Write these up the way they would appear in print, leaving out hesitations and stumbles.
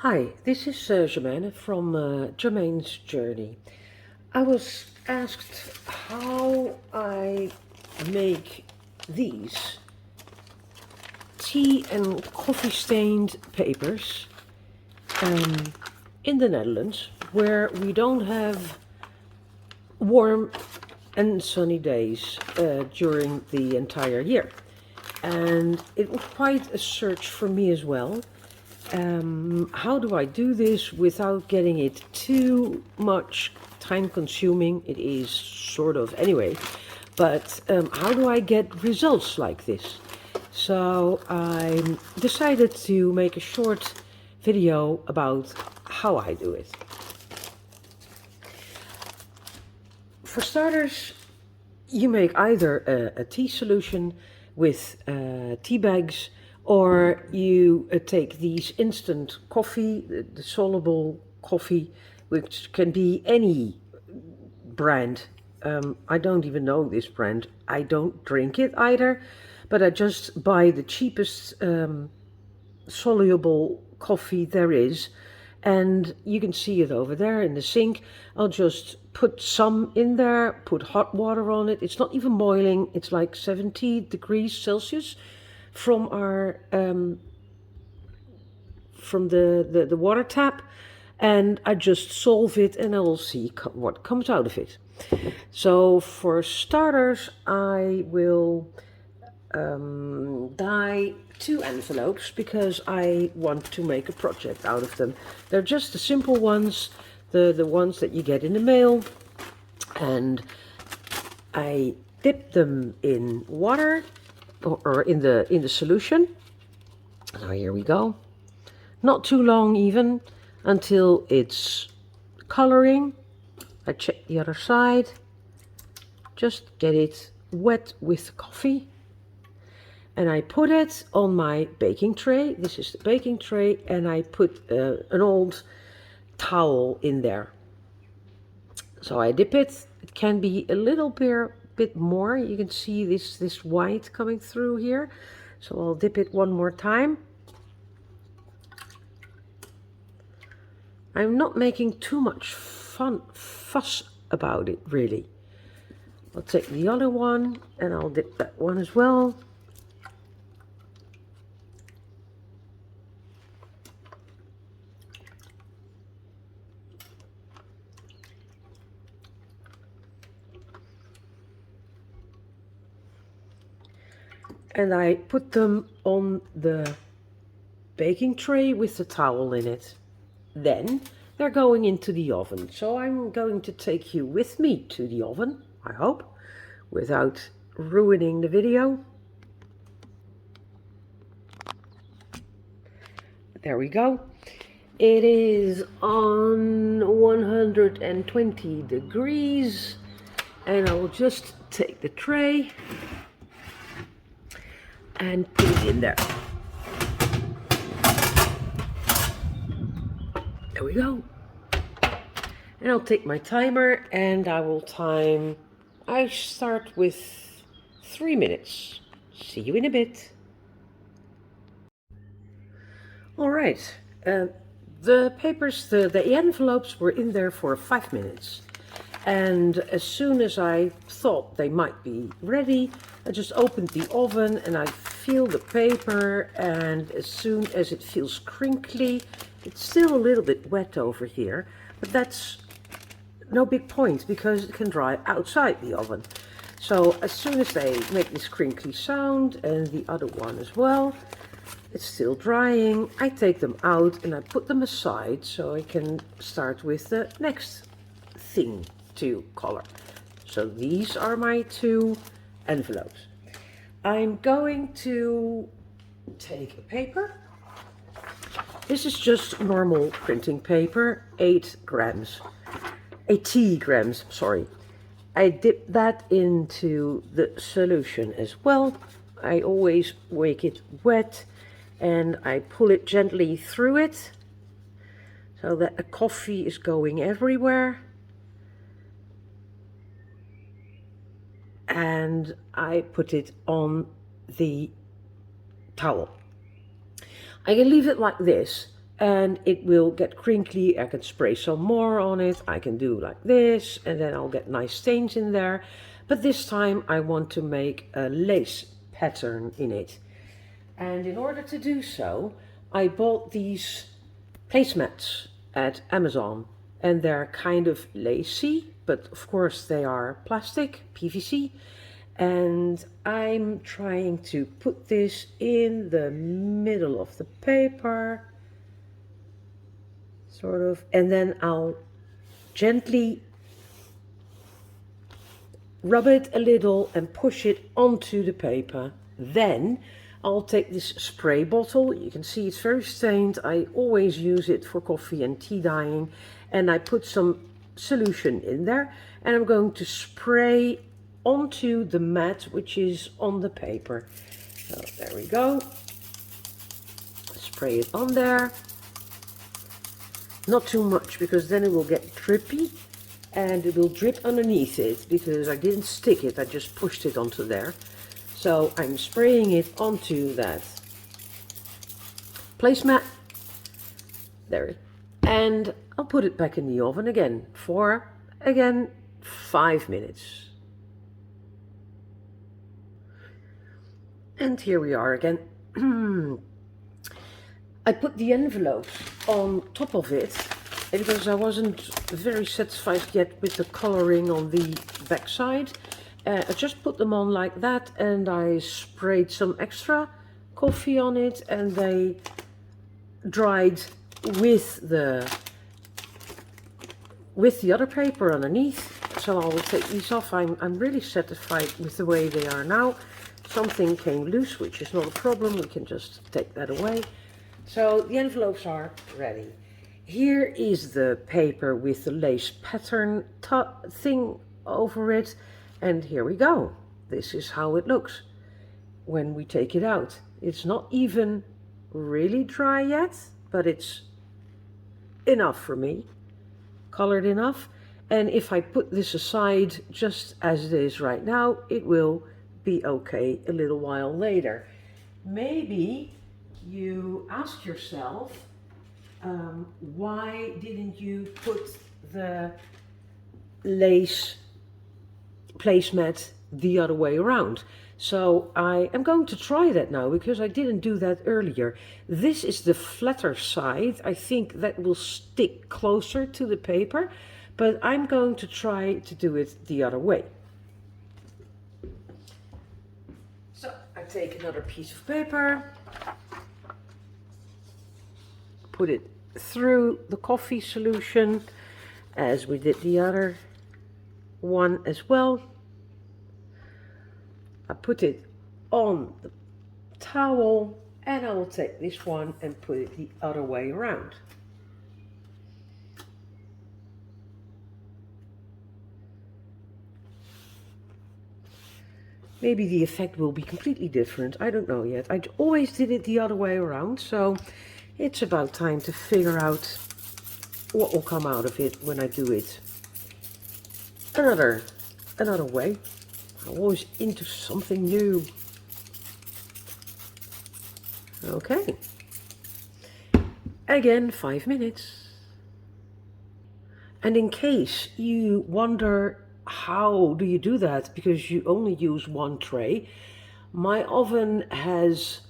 Hi, this is Germaine from Germaine's Journey. I was asked how I make these tea and coffee stained papers in the Netherlands, where we don't have warm and sunny days during the entire year. And it was quite a search for me as well. How do I do this without getting it too much time consuming? It is sort of anyway, but how do I get results like this? So I decided to make a short video about how I do it. For starters, you make either a tea solution with tea bags, or you take these instant coffee, the soluble coffee, which can be any brand. I don't even know this brand. I don't drink it either, but I just buy the cheapest soluble coffee there is. And you can see it over there in the sink. I'll just put some in there, put hot water on it. It's not even boiling. It's like 70 degrees Celsius from our from the water tap, and I just solve it and I will see what comes out of it. So for starters, I will dye 2 envelopes because I want to make a project out of them. They're just the simple ones, the ones that you get in the mail, and I dip them in water or in the solution. Now here we go. Not too long even, until it's coloring. I check the other side. Just get it wet with coffee. And I put it on my baking tray. This is the baking tray, and I put an old towel in there. So I dip it. It can be a little bit more. You can see this white coming through here. So I'll dip it one more time. I'm not making too much fuss about it, really. I'll take the other one and I'll dip that one as well. And I put them on the baking tray with the towel in it. Then they're going into the oven. So I'm going to take you with me to the oven, I hope, without ruining the video. There we go. It is on 120 degrees, and I will just take the tray and put it in there. There we go. And I'll take my timer and I will time. I start with 3 minutes. See you in a bit. All right. The papers, the envelopes were in there for 5 minutes. And as soon as I thought they might be ready, I just opened the oven and I feel the paper, and as soon as it feels crinkly, it's still a little bit wet over here, but that's no big point because it can dry outside the oven. So as soon as they make this crinkly sound, and the other one as well, it's still drying, I take them out and I put them aside so I can start with the next thing to color. So these are my 2 envelopes. I'm going to take a paper. This is just normal printing paper, 80 grams, sorry. I dip that into the solution as well. I always make it wet and I pull it gently through it so that the coffee is going everywhere. And I put it on the towel. I can leave it like this, and it will get crinkly. I can spray some more on it. I can do like this, and then I'll get nice stains in there. But this time I want to make a lace pattern in it. And in order to do so, I bought these placemats at Amazon, and they're kind of lacy, but of course they are plastic, PVC. And I'm trying to put this in the middle of the paper, sort of, and then I'll gently rub it a little and push it onto the paper. Then I'll take this spray bottle. You can see it's very stained. I always use it for coffee and tea dyeing, and I put some solution in there, and I'm going to spray onto the mat which is on the paper. So there we go. Spray it on there. Not too much, because then it will get drippy and it will drip underneath it, because I didn't stick it, I just pushed it onto there. So I'm spraying it onto that placemat there, and I'll put it back in the oven again for 5 minutes. And here we are again. I put the envelopes on top of it because I wasn't very satisfied yet with the coloring on the back side. I just put them on like that, and I sprayed some extra coffee on it, and they dried with the other paper underneath. So I will take these off. I'm really satisfied with the way they are now. Something came loose, which is not a problem. We can just take that away. So the envelopes are ready. Here is the paper with the lace pattern thing over it. And here we go. This is how it looks when we take it out. It's not even really dry yet, but it's enough for me. Colored enough. And if I put this aside just as it is right now, it will be okay a little while later. Maybe you ask yourself, why didn't you put the lace placemat the other way around? So I am going to try that now, because I didn't do that earlier. This is the flatter side. I think that will stick closer to the paper, but I'm going to try to do it the other way. So I take another piece of paper, put it through the coffee solution as we did the other one as well. I put it on the towel, and I will take this one and put it the other way around. Maybe the effect will be completely different. I don't know yet. I always did it the other way around, so it's about time to figure out what will come out of it when I do it another way. I'm always into something new. Okay. Again, 5 minutes. And in case you wonder, how do you do that? Because you only use one tray. My oven has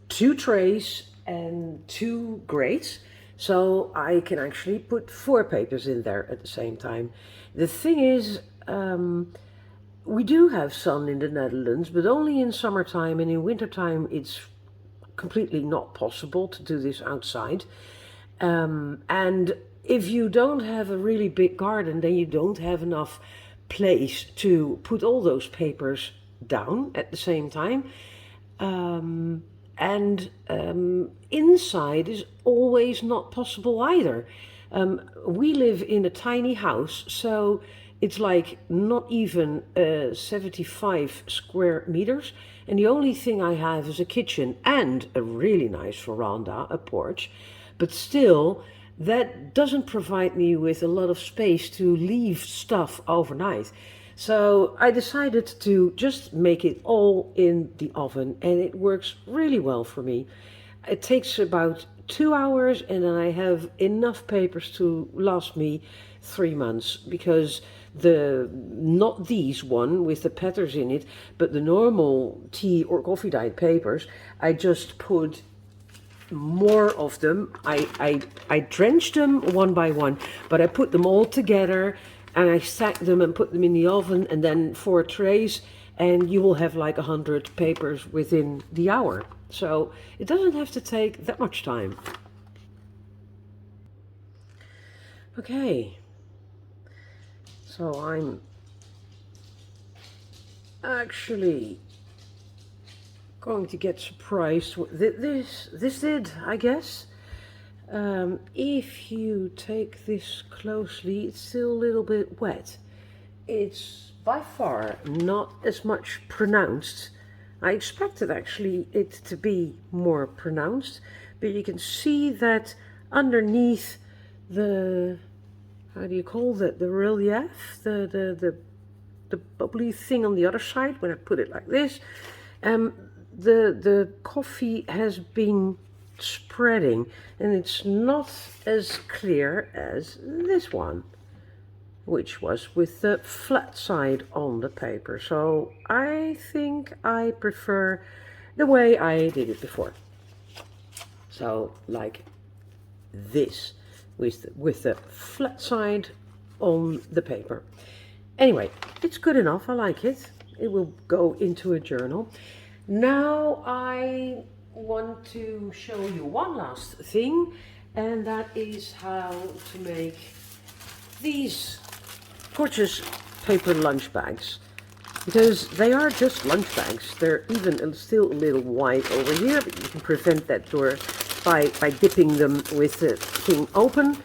2 trays and 2 grates, so I can actually put 4 papers in there at the same time. The thing is, we do have sun in the Netherlands, but only in summertime, and in wintertime it's completely not possible to do this outside. And if you don't have a really big garden, then you don't have enough place to put all those papers down at the same time. Inside is always not possible either. We live in a tiny house, so it's like not even 75 square meters. And the only thing I have is a kitchen and a really nice veranda, a porch. But still, that doesn't provide me with a lot of space to leave stuff overnight. So I decided to just make it all in the oven, and it works really well for me. It takes about 2 hours, and then I have enough papers to last me 3 months, because not these one with the patterns in it, but the normal tea or coffee dyed papers, I just put more of them. I drenched them one by one, but I put them all together and I stacked them and put them in the oven, and then 4 trays, and you will have like 100 papers within the hour. So it doesn't have to take that much time. Okay, so I'm actually going to get surprised. This did, I guess. If you take this closely, it's still a little bit wet. It's by far not as much pronounced. I expected actually it to be more pronounced, but you can see that underneath the, how do you call that, the relief, the bubbly thing on the other side, when I put it like this, the coffee has been spreading, and it's not as clear as this one, which was with the flat side on the paper. So I think I prefer the way I did it before. So like this, with the flat side on the paper. Anyway, it's good enough. I like it. It will go into a journal. Now I want to show you one last thing, and that is how to make these gorgeous paper lunch bags, because they are just lunch bags. They're even still a little wide over here, but you can prevent that door by dipping them with the thing open.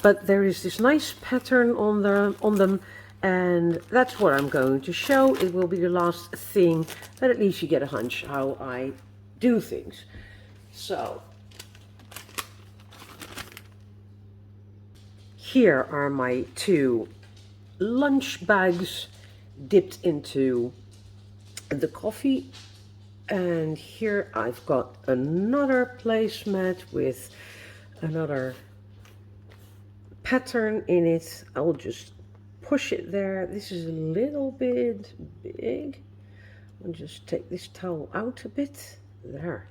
But there is this nice pattern on them, and that's what I'm going to show. It will be the last thing, but at least you get a hunch how I do things. So here are my 2 lunch bags dipped into the coffee, and here I've got another placemat with another pattern in it. I'll just push it there. This is a little bit big. I'll just take this towel out a bit. There,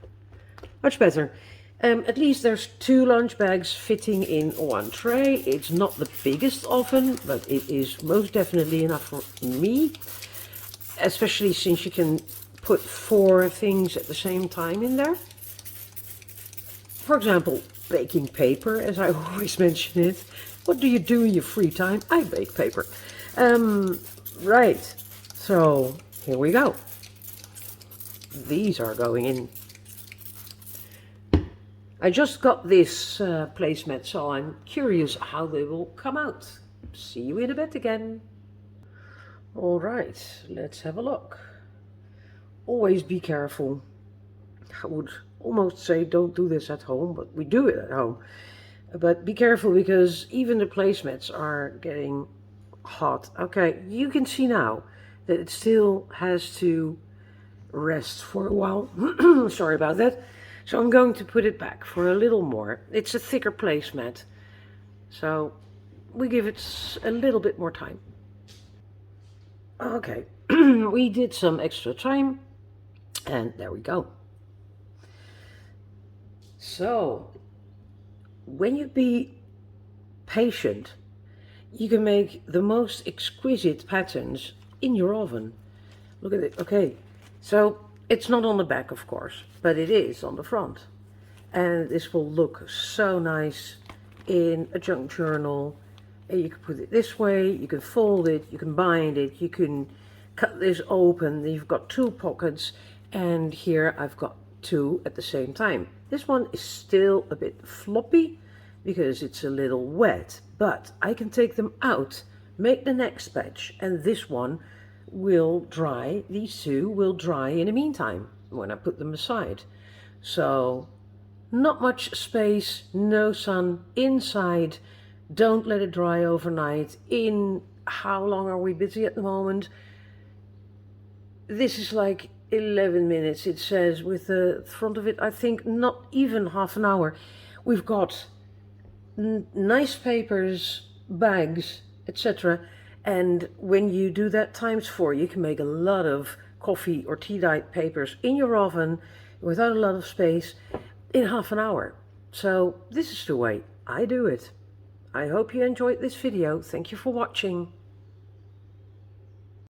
much better. At least there's 2 lunch bags fitting in 1 tray. It's not the biggest oven, but it is most definitely enough for me, especially since you can put 4 things at the same time in there. For example, baking paper, as I always mention it. What do you do in your free time? I bake paper. Right, so here we go. These are going in. I just got this placemat, so I'm curious how they will come out. See you in a bit again. All right, let's have a look. Always be careful. I would almost say don't do this at home, but we do it at home. But be careful, because even the placemats are getting hot. Okay, you can see now that it still has to rest for a while. Sorry about that. So I'm going to put it back for a little more. It's a thicker placemat, so we give it a little bit more time. Okay, we did some extra time, and there we go. So when you be patient, you can make the most exquisite patterns in your oven. Look at it. Okay, so it's not on the back, of course, but it is on the front. And this will look so nice in a junk journal. And you can put it this way, you can fold it, you can bind it, you can cut this open. You've got 2 pockets, and here I've got 2 at the same time. This one is still a bit floppy because it's a little wet, but I can take them out, make the next batch, and this one will dry. These 2 will dry in the meantime when I put them aside. So not much space, no sun inside. Don't let it dry overnight. In how long are we busy at the moment? This is like 11 minutes, it says, with the front of it. I think not even half an hour. We've got nice papers, bags, etc. And when you do that times 4, you can make a lot of coffee or tea dyed papers in your oven without a lot of space in half an hour. So this is the way I do it. I hope you enjoyed this video. Thank you for watching.